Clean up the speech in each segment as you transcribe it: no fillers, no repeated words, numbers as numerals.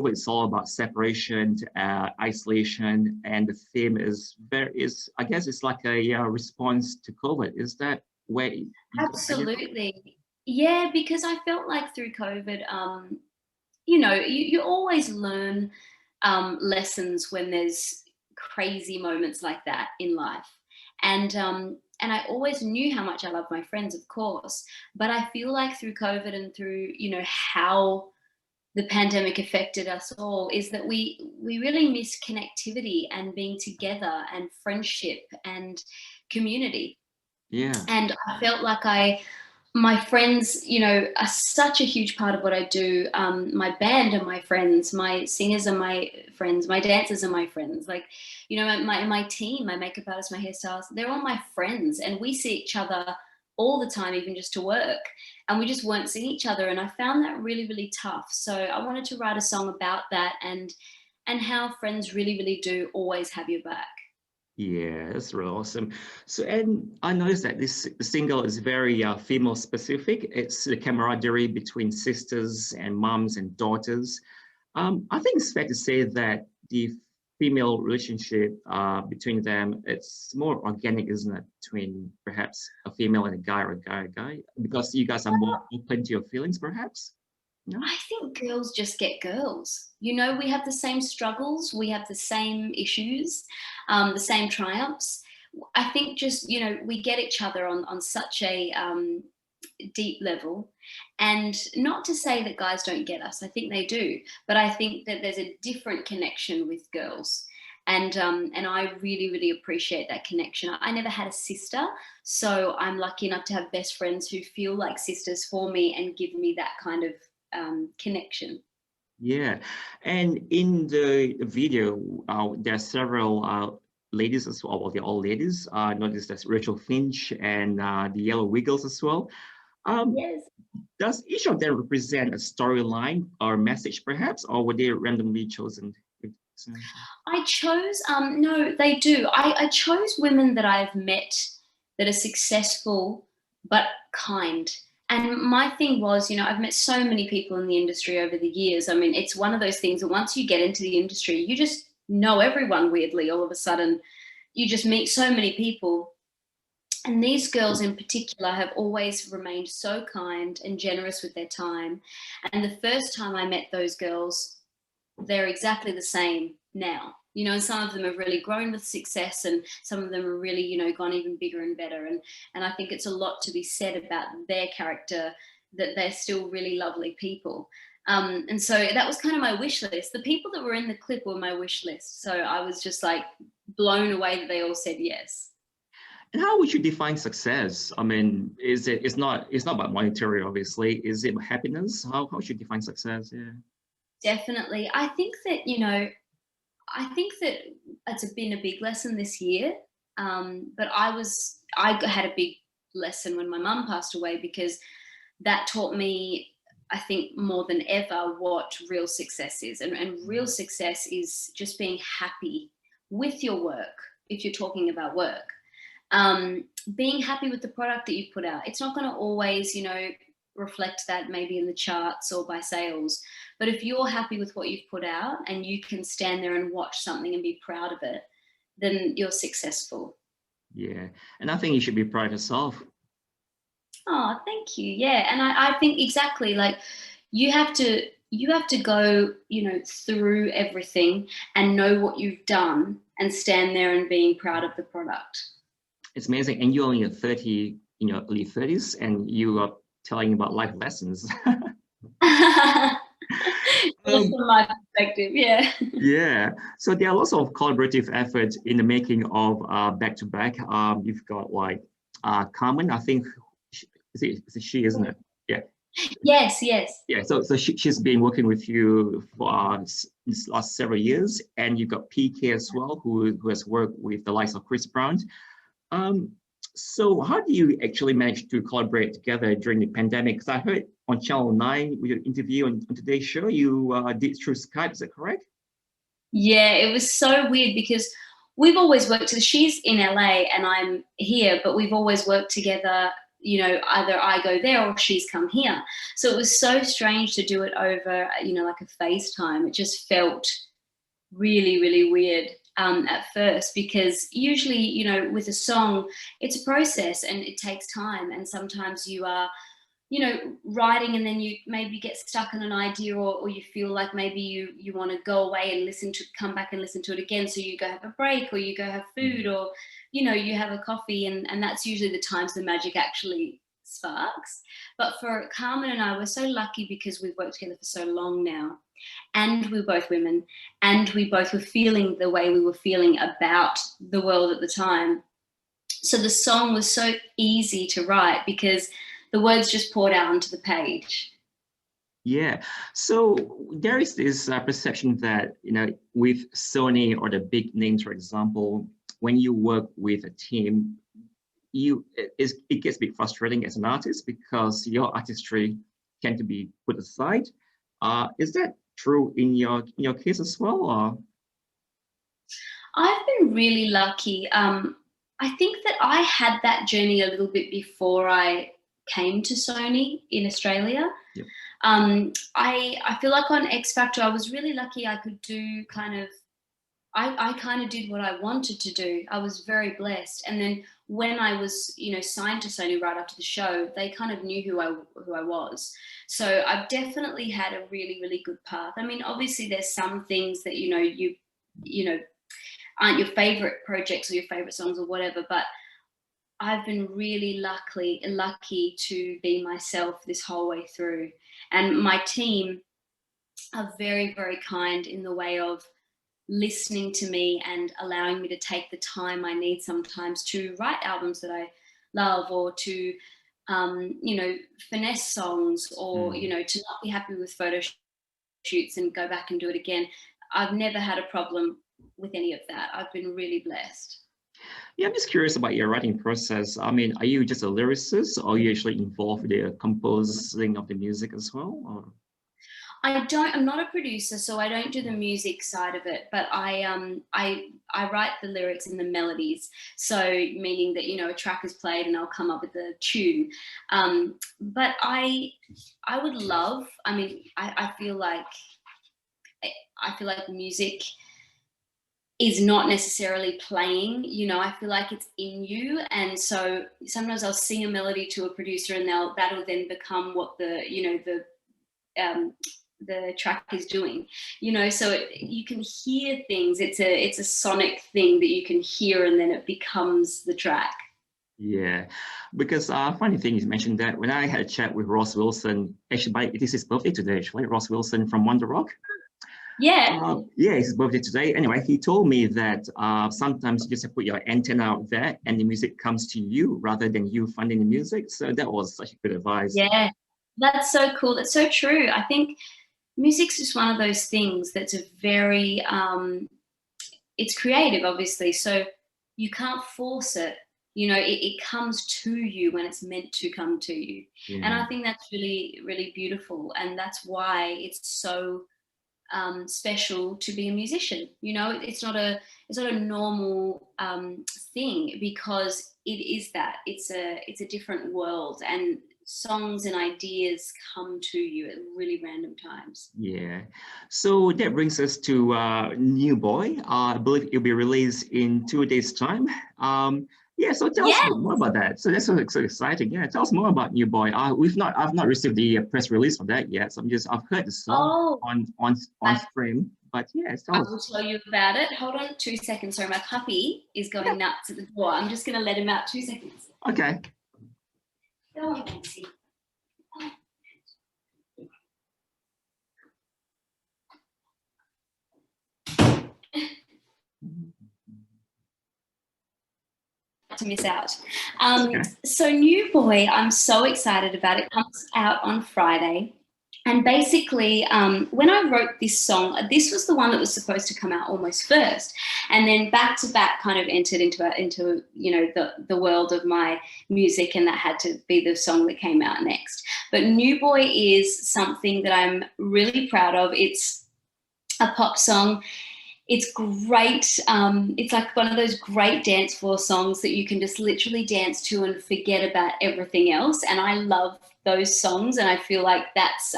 it's all about separation, isolation, and the theme is I guess it's like a response to COVID. Is that where you got the idea from? Absolutely. Yeah, because I felt like through COVID, you know, you always learn lessons when there's crazy moments like that in life. And I always knew how much I love my friends, of course, but I feel like through COVID and through, you know, how the pandemic affected us all is that we really miss connectivity and being together and friendship and community. Yeah. And I felt like my friends, you know, are such a huge part of what I do. My band are my friends, my singers are my friends, my dancers are my friends. Like, you know, my team, my makeup artists, my hairstylists, they're all my friends, and we see each other all the time, even just to work. And we just weren't seeing each other, and I found that really, really tough. So I wanted to write a song about that and how friends really, really do always have your back. Yeah, that's really awesome. So, and I noticed that this single is very female specific. It's the camaraderie between sisters and moms and daughters. I think it's fair to say that the female relationship between them, it's more organic, isn't it? Between perhaps a female and a guy, or a guy and a guy, because you guys are more open to your feelings, perhaps. No? I think girls just get girls. You know, we have the same struggles, we have the same issues, the same triumphs. I think just, you know, we get each other on such a deep level. And not to say that guys don't get us, I think they do, but I think that there's a different connection with girls. And I really, really appreciate that connection. I never had a sister, so I'm lucky enough to have best friends who feel like sisters for me and give me that kind of connection. Yeah, and in the video, there are several ladies as well. Well, they're all ladies. Notice there's Rachel Finch and the Yellow Wiggles as well. Um, Yes. does each of them represent a storyline or message, perhaps, or were they randomly chosen? I chose, no, they do. I chose women that I've met that are successful but kind. And my thing was, you know, I've met so many people in the industry over the years. I mean, it's one of those things that once you get into the industry, you just know everyone weirdly. All of a sudden, you just meet so many people. And these girls in particular have always remained so kind and generous with their time. And the first time I met those girls, they're exactly the same now. You know, and some of them have really grown with success, and some of them are really, you know, gone even bigger and better. And I think it's a lot to be said about their character, that they're still really lovely people. And so that was kind of my wish list. The people that were in the clip were my wish list. So I was just like blown away that they all said yes. And how would you define success? I mean, it's not about monetary, obviously. Is it happiness? How should you define success? Yeah. Definitely. I think that, you know, I think that it's been a big lesson this year. But I had a big lesson when my mum passed away, because that taught me, I think, more than ever, what real success is. And real success is just being happy with your work, if you're talking about work. Being happy with the product that you put out. It's not going to always, you know, reflect that maybe in the charts or by sales. But if you're happy with what you've put out and you can stand there and watch something and be proud of it, then you're successful. Yeah. And I think you should be proud of yourself. Oh, thank you. Yeah. And I think exactly, like, you have to go, you know, through everything and know what you've done and stand there and being proud of the product. It's amazing. And you're only at 30, in your early 30s, and you are telling about life lessons. Just Um, from my perspective, yeah. yeah. So there are lots of collaborative efforts in the making of Back to Back. You've got like Carmen, I think, is it she, isn't it? Yeah. Yes, yes. Yeah, so she's been working with you for this last several years, and you've got PK as well, who has worked with the likes of Chris Brown. Um, so how do you actually manage to collaborate together during the pandemic? Because I heard on Channel 9, with your interview on today's show, you did through Skype, is that correct? Yeah, it was so weird because we've always worked. She's in LA and I'm here, but we've always worked together you know, either I go there or she's come here. So it was so strange to do it over, you know, like a FaceTime. It just felt really, really weird at first, because usually, you know, with a song, it's a process and it takes time. And sometimes you are, you know, writing and then you maybe get stuck on an idea, or you feel like maybe you want to go away and come back and listen to it again. So you go have a break, or you go have food, or, you know, you have a coffee, and that's usually the times the magic actually sparks. But for Carmen and I, we're so lucky because we've worked together for so long now, and we're both women, and we both were feeling the way we were feeling about the world at the time. So the song was so easy to write because the words just poured out onto the page. Yeah, so there is this perception that, you know, with Sony or the big names, for example, when you work with a team, it gets a bit frustrating as an artist because your artistry tend to be put aside. Is that true in your case as well? Or? I've been really lucky. I think that I had that journey a little bit before I came to Sony in Australia. Yep. I feel like on X Factor, I was really lucky. I could do I kind of did what I wanted to do. I was very blessed. And then when I was, you know, signed to Sony right after the show, they kind of knew who I was. So I've definitely had a really, really good path. I mean, obviously there's some things that, you know, aren't your favorite projects or your favorite songs or whatever, but I've been really lucky to be myself this whole way through. And my team are very, very kind in the way of listening to me and allowing me to take the time I need sometimes to write albums that I love, or to, you know, finesse songs, or, you know, to not be happy with photo shoots and go back and do it again. I've never had a problem with any of that. I've been really blessed. Yeah, I'm just curious about your writing process. I mean, are you just a lyricist, or are you actually involved with the composing of the music as well? Or? I'm not a producer, so I don't do the music side of it, but I write the lyrics and the melodies. So meaning that, you know, a track is played and I'll come up with a tune. But I would love, I mean, I feel like music is not necessarily playing, you know, I feel like it's in you. And so sometimes I'll sing a melody to a producer and that'll then become what the, you know, the track is doing, you know, so you can hear things. It's a sonic thing that you can hear, and then it becomes the track. Yeah, because funny thing is mentioned that when I had a chat with Ross Wilson, actually, it is his birthday today, actually, Ross Wilson from Wonder Rock. Yeah. Yeah, it's his birthday today. Anyway, he told me that sometimes you just put your antenna out there and the music comes to you rather than you finding the music. So that was such a good advice. Yeah, that's so cool. That's so true. I think music's just one of those things that's a very, it's creative, obviously. So you can't force it. You know, it comes to you when it's meant to come to you. Yeah. And I think that's really, really beautiful. And that's why it's so special to be a musician. You know, it's not a normal thing, because it is that it's a different world, and songs and ideas come to you at really random times. Yeah, so that brings us to New Boy. I believe it'll be released in 2 days' time. Yeah, so tell us more about that. So that's so exciting. Yeah, tell us more about New Boy. I've not received the press release for that yet. So I've heard the song on stream, but yeah, I will tell you about it. Hold on 2 seconds. Sorry, my puppy is going nuts at the door. I'm just going to let him out. 2 seconds. Okay. Go on, Nancy. To miss out. So New Boy, I'm so excited about it. It comes out on Friday. And basically, when I wrote this song, this was the one that was supposed to come out almost first, and then back to back kind of entered into you know, the world of my music, and that had to be the song that came out next. But New Boy is something that I'm really proud of. It's a pop song. It's great. It's like one of those great dance floor songs that you can just literally dance to and forget about everything else. And I love those songs, and I feel like that's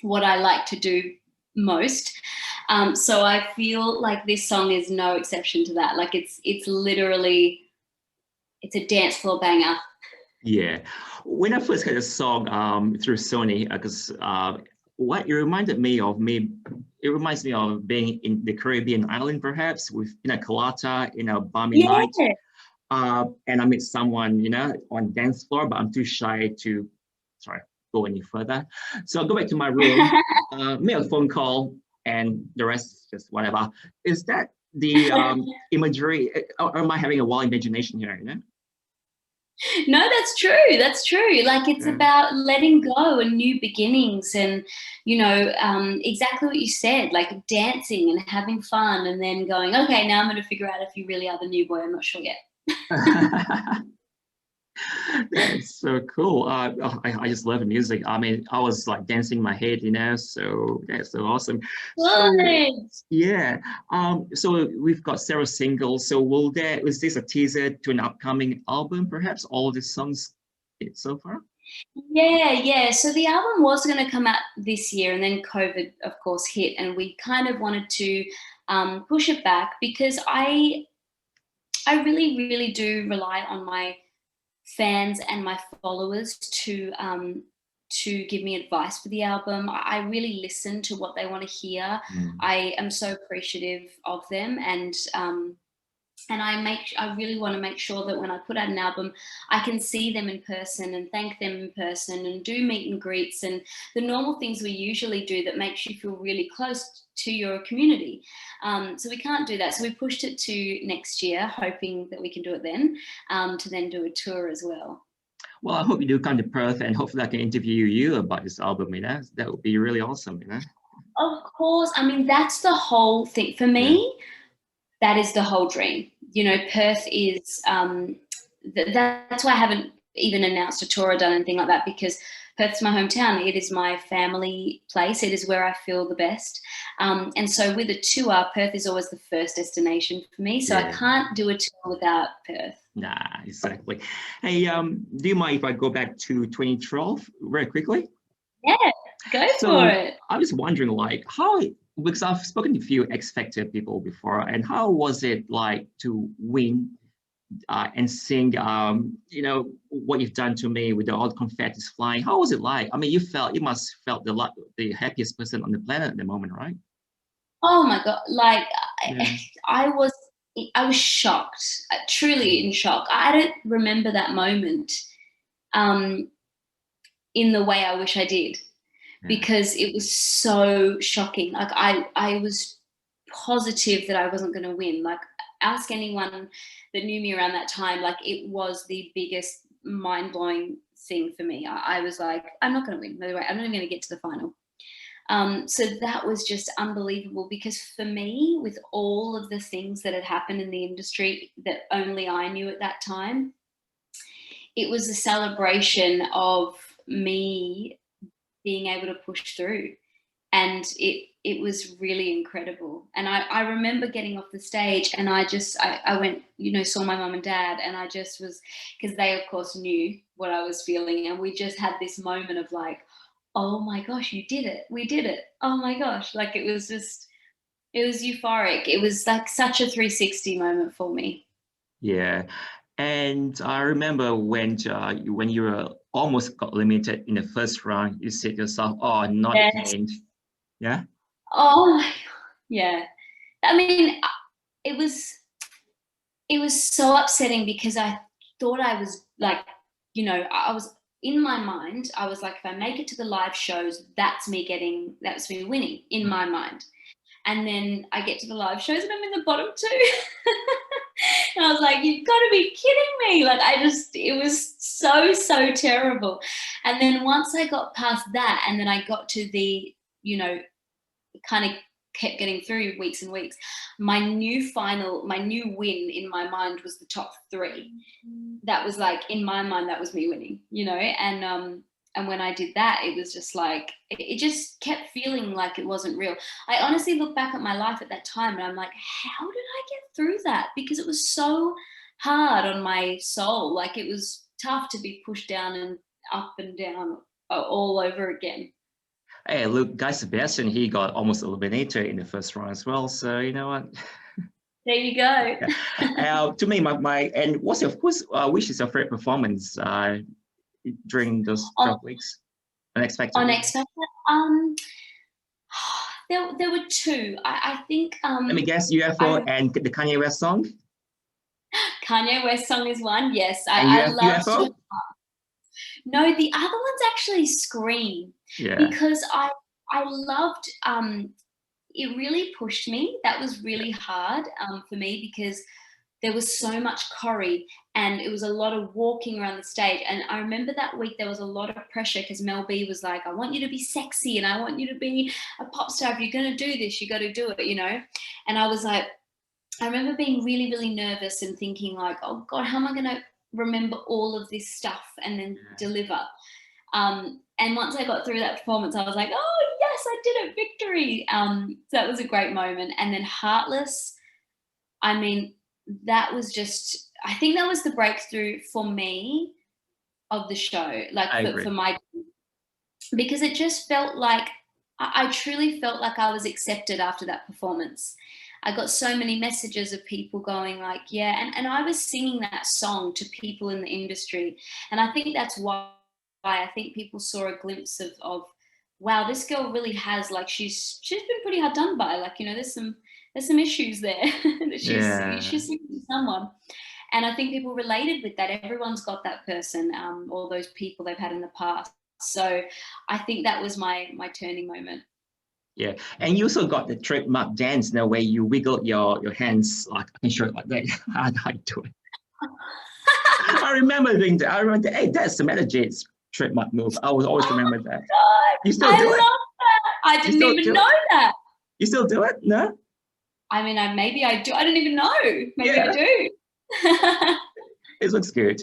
what I like to do most. So I feel like this song is no exception to that. Like it's literally, it's a dance floor banger. Yeah. When I first heard the song through Sony, because what it reminded me of it reminds me of being in the Caribbean island, perhaps with a colada, balmy Yeah. night. And I meet someone, on dance floor, but I'm too shy to, sorry, go any further. So I'll go back to my room, make a phone call, and the rest is just whatever. Is that the imagery, or am I having a wild imagination here, No, that's true. That's true. Like it's Yeah. about letting go and new beginnings, and exactly what you said, like dancing and having fun, and then going, okay, now I'm going to figure out if you really are the new boy. I'm not sure yet. That's so cool. I just love the music. I mean, I was like dancing in my head, so that's so awesome. So Good. yeah, so we've got several singles. So is this a teaser to an upcoming album, perhaps? All the songs so far? Yeah, yeah. So the album was going to come out this year, and then COVID, of course, hit, and we kind of wanted to push it back because I really, really do rely on my fans and my followers to give me advice for the album. I really listen to what they want to hear. Mm. I am so appreciative of them, and I really want to make sure that when I put out an album, I can see them in person and thank them in person and do meet and greets and the normal things we usually do that makes you feel really close to your community. So we can't do that. So we pushed it to next year, hoping that we can do it then, to then do a tour as well. Well, I hope you do come to Perth, and hopefully I can interview you about this album. That would be really awesome. Of course. I mean, that's the whole thing. For Yeah. me, that is the whole dream. Perth is, that's why I haven't even announced a tour or done anything like that, because Perth's my hometown. It is my family place. It is where I feel the best. And so with a tour, Perth is always the first destination for me. So I Yeah. can't do a tour without Perth. Nah, exactly. Hey, do you mind if I go back to 2012 very quickly? Yeah, go So for it. I was wondering, like, because I've spoken to a few X Factor people before, and how was it like to win and sing, what you've done to me with all the confetti's flying? How was it like? I mean, you must felt the happiest person on the planet at the moment, right? Oh my God. Like Yeah. I was shocked, truly in shock. I don't remember that moment in the way I wish I did, Yeah. because it was so shocking. Like I was positive that I wasn't going to win. Like ask anyone that knew me around that time, like it was the biggest mind-blowing thing for me. I was like, I'm not going to win. No way. I'm not even going to get to the final. So that was just unbelievable, because for me, with all of the things that had happened in the industry that only I knew at that time, it was a celebration of me being able to push through. And it was really incredible. And I remember getting off the stage, and I went, saw my mum and dad, and I just was, because they of course knew what I was feeling. And we just had this moment of like, oh my gosh, you did it. We did it. Oh my gosh. Like it was euphoric. It was like such a 360 moment for me. Yeah. And I remember when you were almost got limited in the first round, you said to yourself, "Oh, not Yes. again." Yeah. Oh my God. Yeah. I mean, it was so upsetting, because I thought I was like, I was in my mind, I was like, if I make it to the live shows, that's me winning in my mind. And then I get to the live shows and I'm in the bottom two. And I was like, you've got to be kidding me. Like it was so, so terrible. And then once I got past that, and then I got to the, kind of kept getting through weeks and weeks, my new win in my mind was the top three. That was like, in my mind, that was me winning, and when I did that, it was just like, it just kept feeling like it wasn't real. I honestly look back at my life at that time and I'm like, how did I get through that? Because it was so hard on my soul. Like, it was tough to be pushed down and up and down all over again. Hey, look, Guy Sebastian, he got almost eliminated in the first round as well. So you know what? There you go. To me, and which is your favorite performance during those 12 weeks? Unexpected. Unexpected. There were two. I think. Let me guess, UFO and the Kanye West song. Kanye West song is one. Yes, And I love. UFO. No, the other one's actually Scream. Yeah. Because I loved. It really pushed me. That was really hard for me because there was so much choreo and it was a lot of walking around the stage. And I remember that week there was a lot of pressure because Mel B was like, I want you to be sexy and I want you to be a pop star. If you're going to do this, you got to do it, you know? And I was like, I remember being really, really nervous and thinking like, oh God, how am I going to remember all of this stuff and then deliver? And once I got through that performance, I was like, oh yes, I did it, victory. So that was a great moment. And then Heartless, I mean, that was just, I think that was the breakthrough for me of the show, like for my, because it just felt like, I truly felt like I was accepted after that performance. I got so many messages of people going like, yeah, and I was singing that song to people in the industry. And I think that's why I think people saw a glimpse of wow, this girl really has, like, she's been pretty hard done by, like, you know, there's some issues there that she's singing to someone. And I think people related with that. Everyone's got that person, or those people they've had in the past. So I think that was my turning moment. Yeah, and you also got the trademark dance, where you wiggle your hands, like I can show it like that. How do I do it? I remember doing that. I remember, hey, that's Samantha Jade's trademark move. I will always remember that. God, you still do it? I love that. I didn't even know that. You still do it? No? I mean, maybe I do. I don't even know. Maybe I do. It looks good.